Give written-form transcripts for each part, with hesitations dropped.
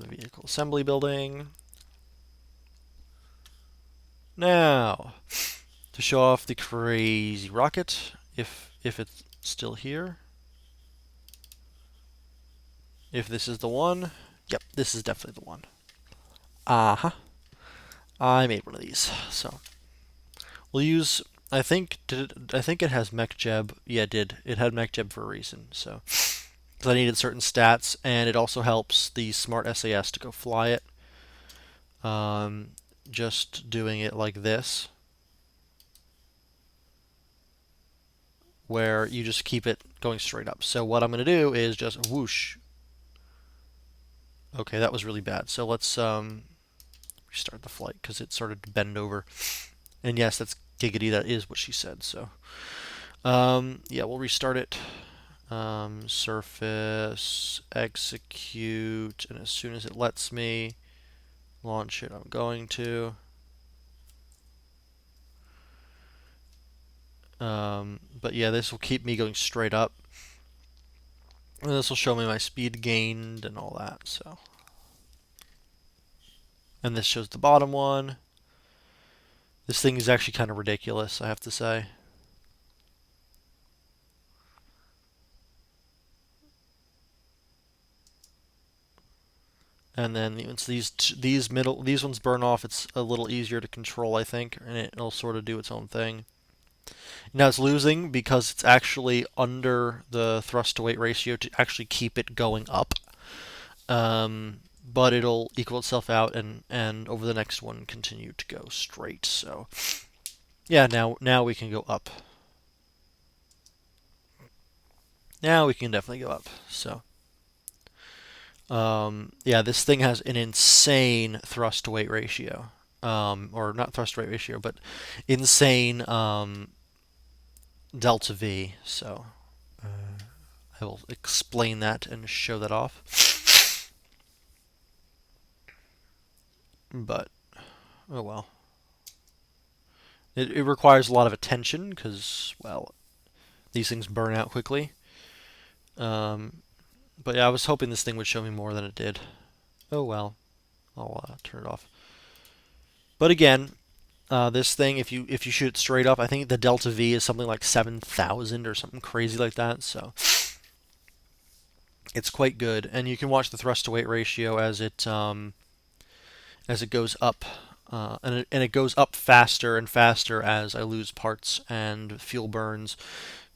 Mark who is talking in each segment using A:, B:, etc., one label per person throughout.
A: the vehicle assembly building. Now, to show off the crazy rocket, if it's still here. If this is the one, yep, this is definitely the one. Uh-huh. I made one of these, so we'll use. I think it has MechJeb. Yeah, it did. It had MechJeb for a reason. So, because I needed certain stats, and it also helps the Smart SAS to go fly it. Just doing it like this, where you just keep it going straight up. So what I'm going to do is just whoosh. Okay, that was really bad. So let's restart the flight because it started to bend over. And yes, that's giggity. That is what she said. So yeah, we'll restart it. Surface, execute, and as soon as it lets me launch it, I'm going to. But yeah, this will keep me going straight up. And this will show me my speed gained and all that. So, and this shows the bottom one. This thing is actually kind of ridiculous, I have to say. And then once these ones burn off, it's a little easier to control, I think, and it'll sort of do its own thing. Now it's losing because it's actually under the thrust to weight ratio to actually keep it going up. But it'll equal itself out and over the next one continue to go straight. So yeah, now we can go up. Now we can definitely go up. So yeah, this thing has an insane thrust to weight ratio. Or not thrust to weight ratio, but insane delta V. So I will explain that and show that off. But oh well. It requires a lot of attention because, well, these things burn out quickly. But yeah, I was hoping this thing would show me more than it did. Oh well, I'll turn it off. But again, this thing, if you shoot it straight up, I think the delta V is something like 7,000 or something crazy like that. So it's quite good, and you can watch the thrust to weight ratio as it goes up. And it goes up faster and faster as I lose parts and fuel burns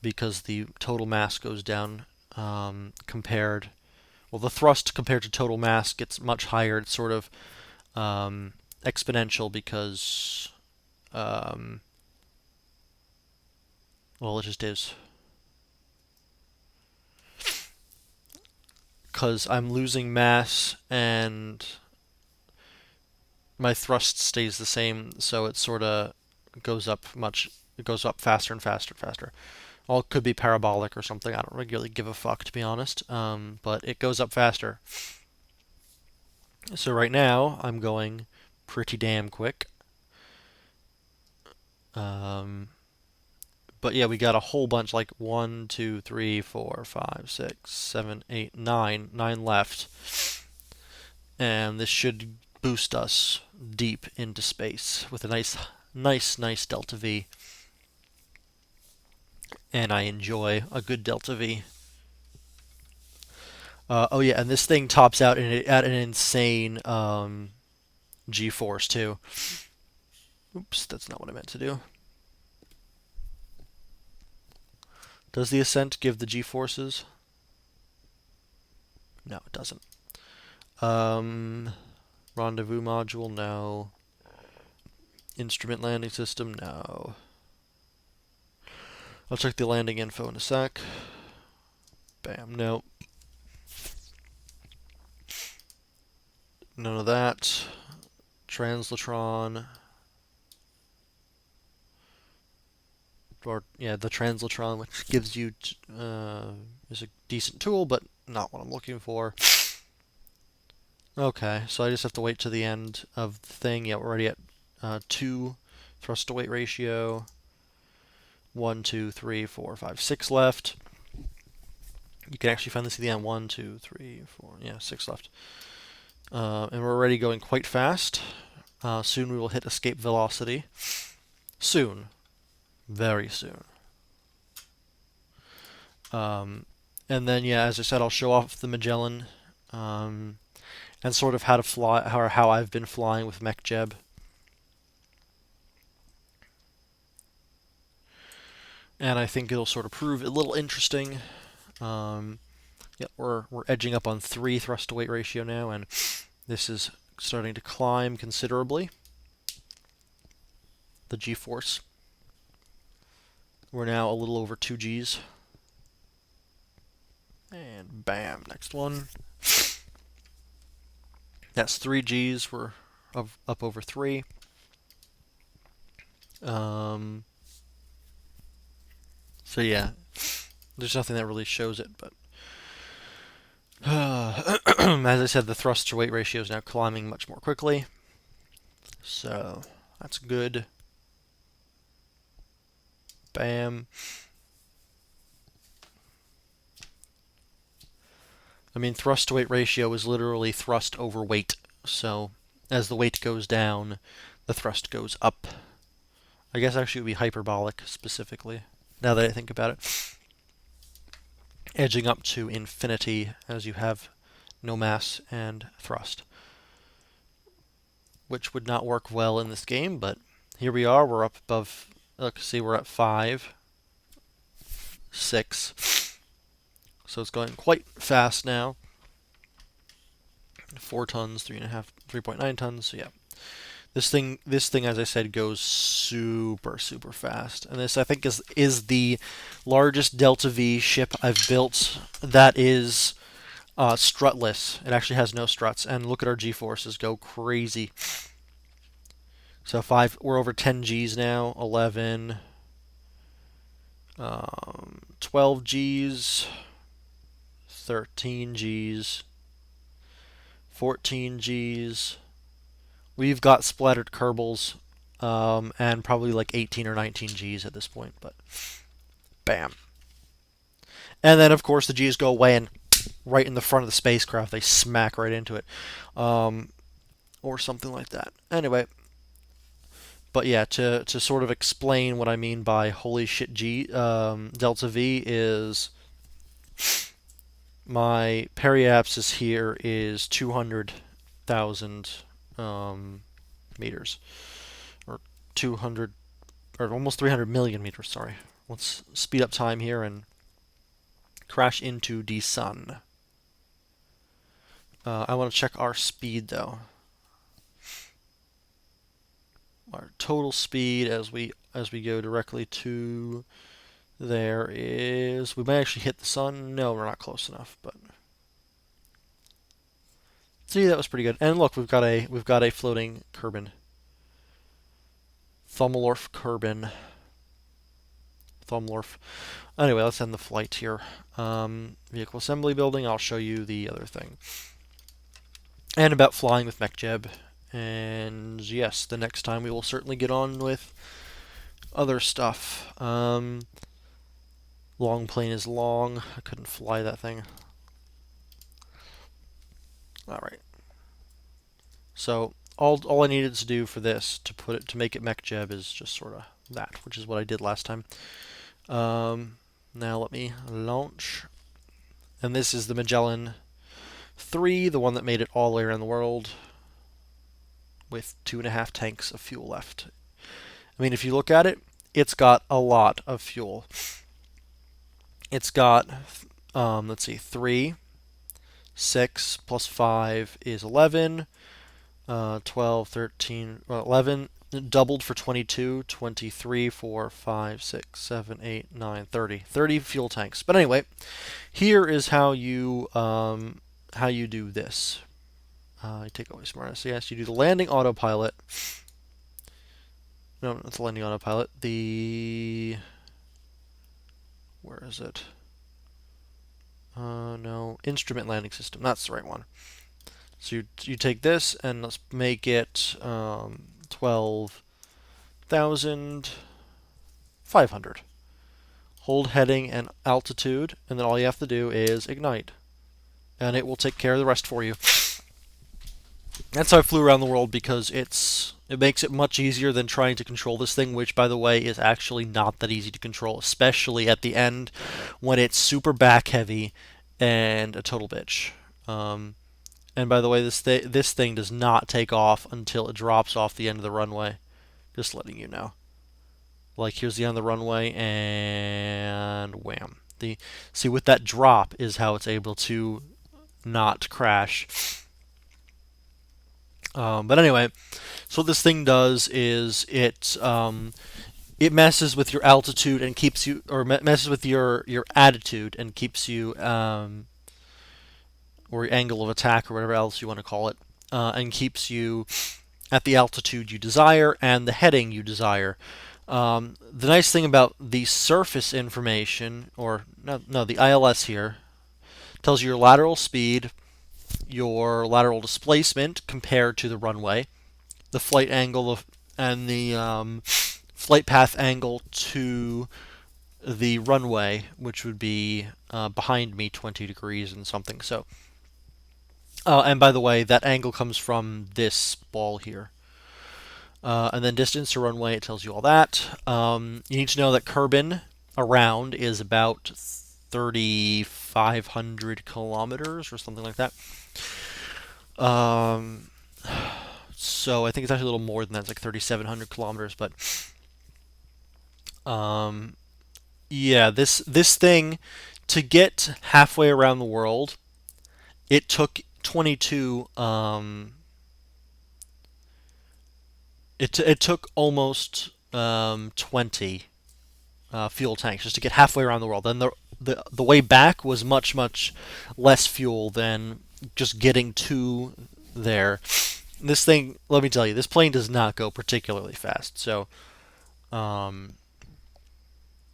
A: because the total mass goes down compared. Well, the thrust compared to total mass gets much higher. It's sort of exponential because, well, it just is. Because I'm losing mass and my thrust stays the same, so it sort of goes up much. It goes up faster and faster and faster. Well, it could be parabolic or something. I don't really give a fuck, to be honest. But it goes up faster. So right now I'm going pretty damn quick. But yeah, we got a whole bunch, like 1, 2, 3, 4, 5, 6, 7, 8, 9, 9 left. And this should boost us deep into space with a nice delta V. And I enjoy a good delta V. Oh yeah, and this thing tops out at an insane G-force too. Oops, that's not what I meant to do. Does the Ascent give the G-forces? No, it doesn't. Rendezvous module, no. Instrument landing system, no. I'll check the landing info in a sec. Bam, no. None of that. Translatron. Or, yeah, the Translatron, which gives you, is a decent tool, but not what I'm looking for. Okay, so I just have to wait to the end of the thing. Yeah, we're already at 2 thrust to weight ratio. 1, 2, 3, 4, 5, 6 left. You can actually find this at the end. 1, 2, 3, 4, yeah, 6 left. And we're already going quite fast. Soon we will hit escape velocity. Soon. Very soon. And then, yeah, as I said, I'll show off the Magellan and sort of how to fly, or how I've been flying with MechJeb. And I think it'll sort of prove a little interesting. Yep, we're edging up on 3 thrust to weight ratio now, and this is starting to climb considerably. The G-force. We're now a little over 2 Gs. And bam, next one. That's 3 Gs. We're up over 3. So yeah, there's nothing that really shows it, but as I said, the thrust to weight ratio is now climbing much more quickly. So that's good. Bam. I mean, thrust to weight ratio is literally thrust over weight. So as the weight goes down, the thrust goes up. I guess actually it would be hyperbolic specifically, now that I think about it. Edging up to infinity as you have no mass and thrust. Which would not work well in this game, but here we are, we're up above, look, see, we're at 5, 6. So it's going quite fast now. 4 tons, 3.5, 3.9 tons, so yeah. This thing, as I said, goes super, super fast. And this, I think, is the largest Delta V ship I've built that is strutless. It actually has no struts. And look at our G-forces go crazy. So we're over 10 Gs now, 11, 12 Gs, 13 Gs, 14 Gs. We've got splattered Kerbals, and probably like 18 or 19 Gs at this point, but bam. And then, of course, the Gs go away, and right in the front of the spacecraft, they smack right into it. Or something like that. Anyway, but yeah, to sort of explain what I mean by holy shit Delta V is my periapsis here is 200,000 meters, or 200, or almost 300 million meters, sorry. Let's speed up time here and crash into the sun. I want to check our speed, though. Our total speed as we go directly to there is, we might actually hit the sun. No, we're not close enough, but see, that was pretty good. And look, we've got a floating Kerbin. Thummelorf Kerbin. Thummelorf. Anyway, let's end the flight here. Vehicle assembly building. I'll show you the other thing. And about flying with MechJeb. And yes, the next time we will certainly get on with other stuff. Long plane is long. I couldn't fly that thing. Alright. So all I needed to do for this to make it MechJeb is just sort of that, which is what I did last time. Now let me launch. And this is the Magellan 3, the one that made it all the way around the world, with 2.5 tanks of fuel left. I mean, if you look at it, it's got a lot of fuel. It's got, let's see, 3, 6 plus 5 is 11, 12, 13, 11, doubled for 22, 23, 4, 5, 6, 7, 8, 9, 30. 30 fuel tanks. But anyway, here is how you do this. You take away smartness. So yes, you do the landing autopilot. No, not the landing autopilot. Where is it? No, instrument landing system. That's the right one. So you take this and let's make it 12,500. Hold heading and altitude, and then all you have to do is ignite, and it will take care of the rest for you. That's how I flew around the world because it makes it much easier than trying to control this thing, which, by the way, is actually not that easy to control, especially at the end when it's super back heavy and a total bitch. And by the way, this thing does not take off until it drops off the end of the runway. Just letting you know. Like here's the end of the runway, and wham. See, with that drop is how it's able to not crash. But anyway, so what this thing does is it messes with your altitude and keeps you, or messes with your attitude and keeps you, or your angle of attack or whatever else you want to call it, and keeps you at the altitude you desire and the heading you desire. The nice thing about the surface information, or no, the ILS here, tells you your lateral speed, your lateral displacement compared to the runway, the flight angle of, and the flight path angle to the runway, which would be behind me 20 degrees and something. So, and by the way, that angle comes from this ball here. And then distance to runway, it tells you all that. You need to know that Kerbin around is about 3,500 kilometers or something like that. So I think it's actually a little more than that. It's like 3,700 kilometers. But yeah, this thing, to get halfway around the world, it took 22. It took almost 20 fuel tanks just to get halfway around the world. Then the way back was much less fuel than just getting to there. This thing, let me tell you, this plane does not go particularly fast. So, I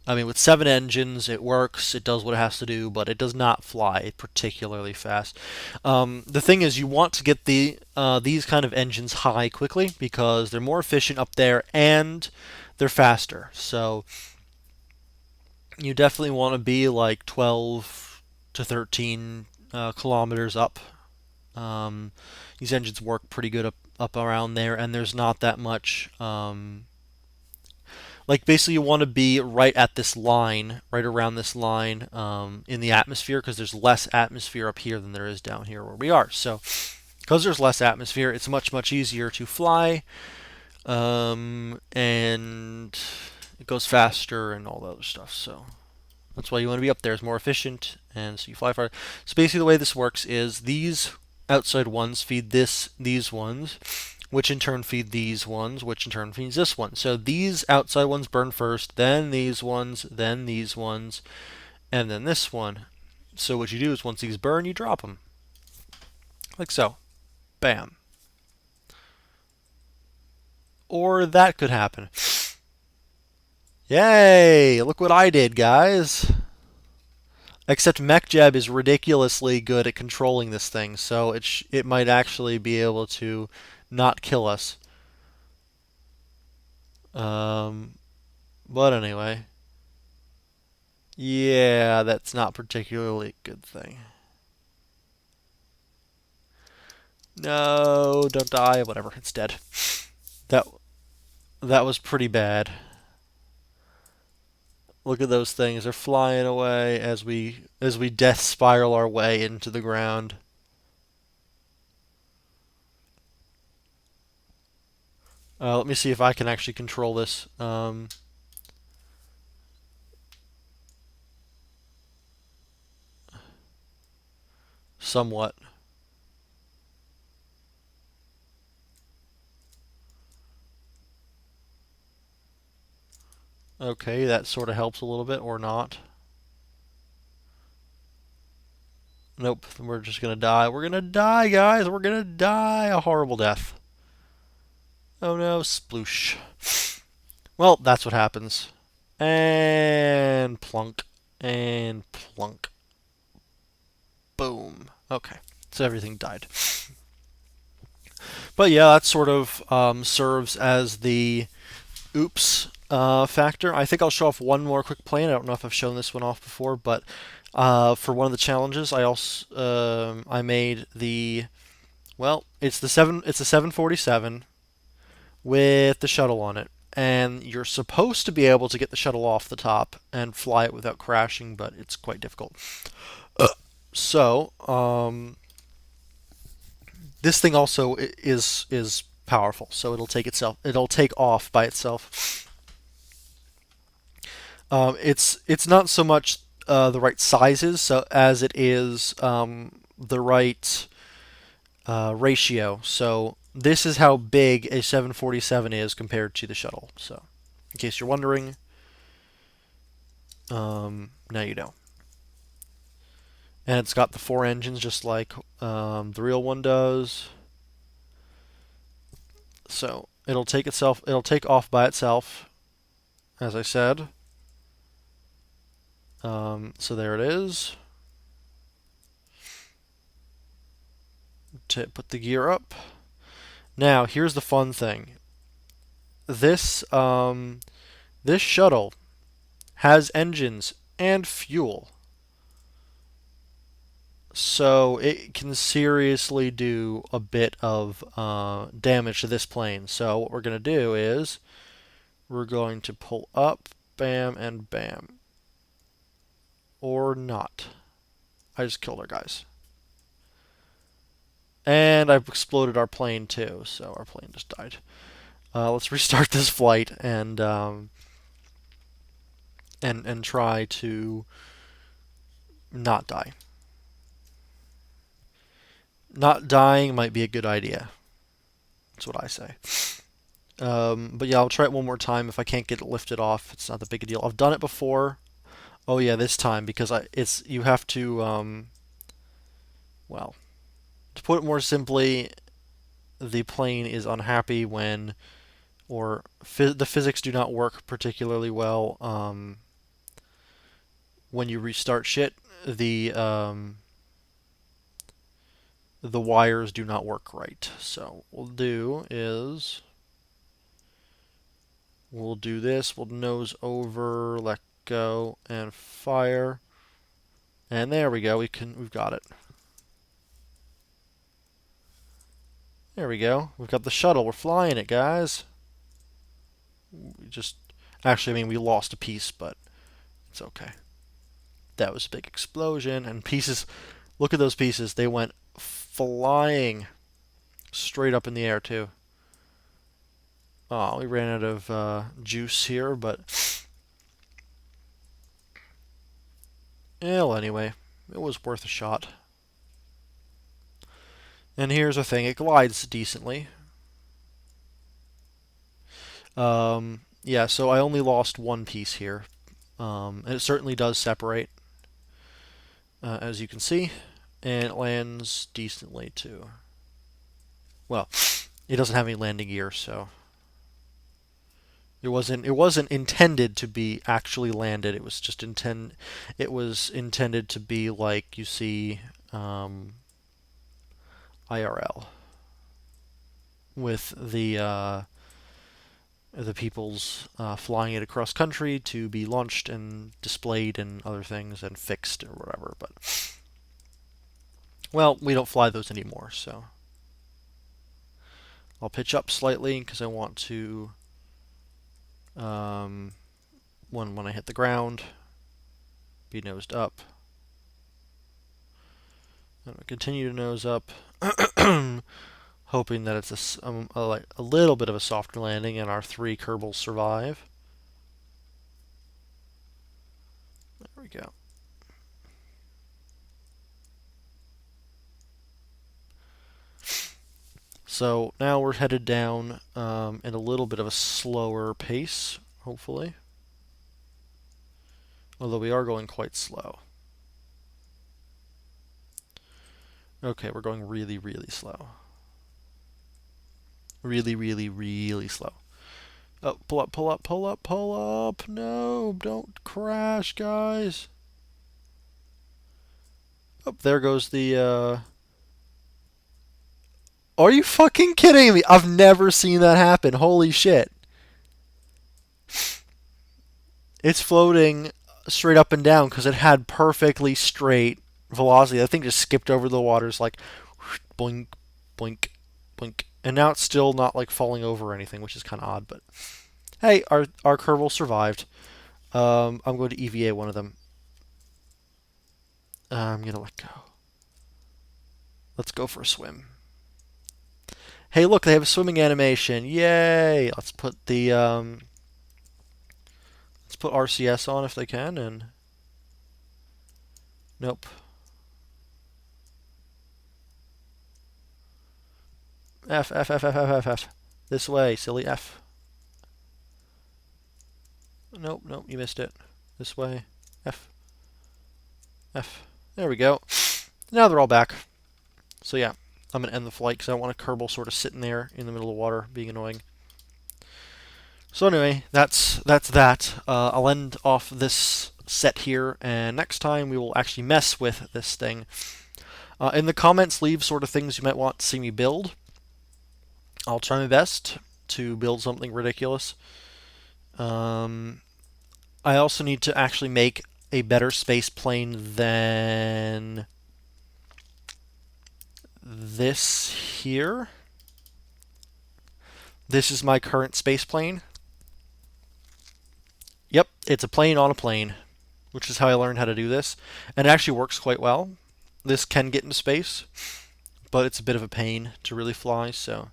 A: mean, with 7 engines, it works, it does what it has to do, but it does not fly particularly fast. The thing is, you want to get these kind of engines high quickly because they're more efficient up there and they're faster. So you definitely want to be like 12 to 13 kilometers up. These engines work pretty good up around there, and there's not that much. Like basically, you want to be right at this line, right around this line in the atmosphere, because there's less atmosphere up here than there is down here where we are. So, because there's less atmosphere, it's much easier to fly, and it goes faster and all the other stuff. So that's why you want to be up there. It's more efficient, and so you fly farther. So basically, the way this works is these outside ones feed these ones, which in turn feed these ones, which in turn feeds this one. So these outside ones burn first, then these ones, and then this one. So what you do is once these burn, you drop them. Like so. Bam. Or that could happen. Yay! Look what I did, guys. Except MechJeb is ridiculously good at controlling this thing, so it might actually be able to not kill us. But anyway. Yeah, that's not particularly a good thing. No, don't die. Whatever, it's dead. That that was pretty bad. Look at those things. They're flying away as we death spiral our way into the ground. Let me see if I can actually control this. Somewhat. Okay, that sort of helps a little bit, or not. Nope, we're just gonna die. We're gonna die, guys. We're gonna die a horrible death. Oh no, sploosh. Well, that's what happens. And plunk. And plunk. Boom. Okay, so everything died. But yeah, that sort of serves as the oops factor. I think I'll show off one more quick plane. I don't know if I've shown this one off before, but for one of the challenges, I made the Well, it's the 747 with the shuttle on it. And you're supposed to be able to get the shuttle off the top and fly it without crashing, but it's quite difficult. So, this thing also is powerful. So it'll take off by itself. It's not so much the right sizes so as it is the right ratio. So this is how big a 747 is compared to the shuttle. So, in case you're wondering, now you know. And it's got the four engines just like the real one does. So it'll take off by itself, as I said. So there it is. To put the gear up. Now here's the fun thing. This this shuttle has engines and fuel. So it can seriously do a bit of damage to this plane. So what we're going to do is we're going to pull up, bam, and bam. Or not. I just killed our guys. And I've exploded our plane too, so our plane just died. Let's restart this flight and try to not die. Not dying might be a good idea. That's what I say. But yeah, I'll try it one more time. If I can't get it lifted off, it's not that big a deal. I've done it before. Oh yeah, this time because it's you have to well, to put it more simply, the plane is unhappy when or the physics do not work particularly well when you restart shit. The wires do not work right. So what we'll do is we'll do this. We'll nose over, let go, and fire. And there we go. We've got it. There we go. We've got the shuttle. We're flying it, guys. We just actually, I mean, we lost a piece, but it's okay. That was a big explosion, and pieces. Look at those pieces. They went flying straight up in the air too. Oh, we ran out of juice here, but well, anyway, it was worth a shot. And here's the thing: it glides decently. Yeah, so I only lost one piece here, and it certainly does separate, as you can see, and it lands decently too. Well, it doesn't have any landing gear, so it wasn't intended to be actually landed. It was intended to be like you see IRL with the people's flying it across country to be launched and displayed and other things and fixed or whatever. But well, we don't fly those anymore, so I'll pitch up slightly because I want to when I hit the ground, be nosed up. I'm gonna continue to nose up, hoping that it's a little bit of a softer landing and our 3 Kerbals survive. There we go. So now we're headed down in a little bit of a slower pace, hopefully. Although we are going quite slow. Okay, we're going really, really slow. Really, really, really slow. Oh, pull up, pull up, pull up, pull up. No, don't crash, guys. Oh, there goes the, Are you fucking kidding me? I've never seen that happen. Holy shit. It's floating straight up and down because it had perfectly straight velocity. That thing just skipped over the waters like boink, boink, Boink, boink. And now it's still not like falling over or anything, which is kind of odd. But hey, our Kerbal survived. I'm going to EVA one of them. I'm gonna let go. Let's go for a swim. Hey, look, they have a swimming animation. Yay! Let's put RCS on if they can, and nope. F F F F F F F. This way, silly F. Nope, nope, you missed it. This way, F F. There we go. Now they're all back. So yeah, I'm gonna end the flight because I don't want a Kerbal sort of sitting there in the middle of the water being annoying. So anyway, that's that. I'll end off this set here, and next time we will actually mess with this thing. In the comments, leave sort of things you might want to see me build. I'll try my best to build something ridiculous. I also need to actually make a better space plane than this here. This is my current space plane. Yep, it's a plane on a plane, which is how I learned how to do this. And it actually works quite well. This can get into space, but it's a bit of a pain to really fly, so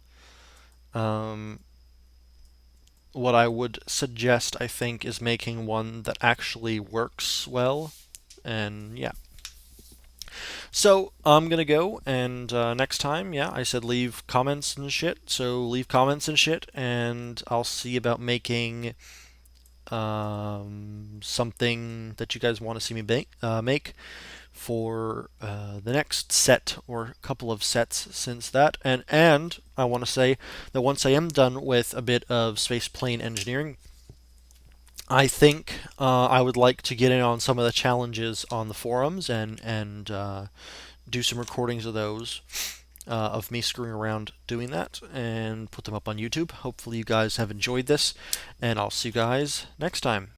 A: what I would suggest, I think, is making one that actually works well, and yeah. So I'm gonna go, and next time, yeah, I said leave comments and shit, so leave comments and shit, and I'll see about making something that you guys want to see me make for the next set or a couple of sets since that. And I want to say that once I am done with a bit of space plane engineering, I think I would like to get in on some of the challenges on the forums and do some recordings of those. Of me screwing around doing that and put them up on YouTube. Hopefully you guys have enjoyed this, and I'll see you guys next time.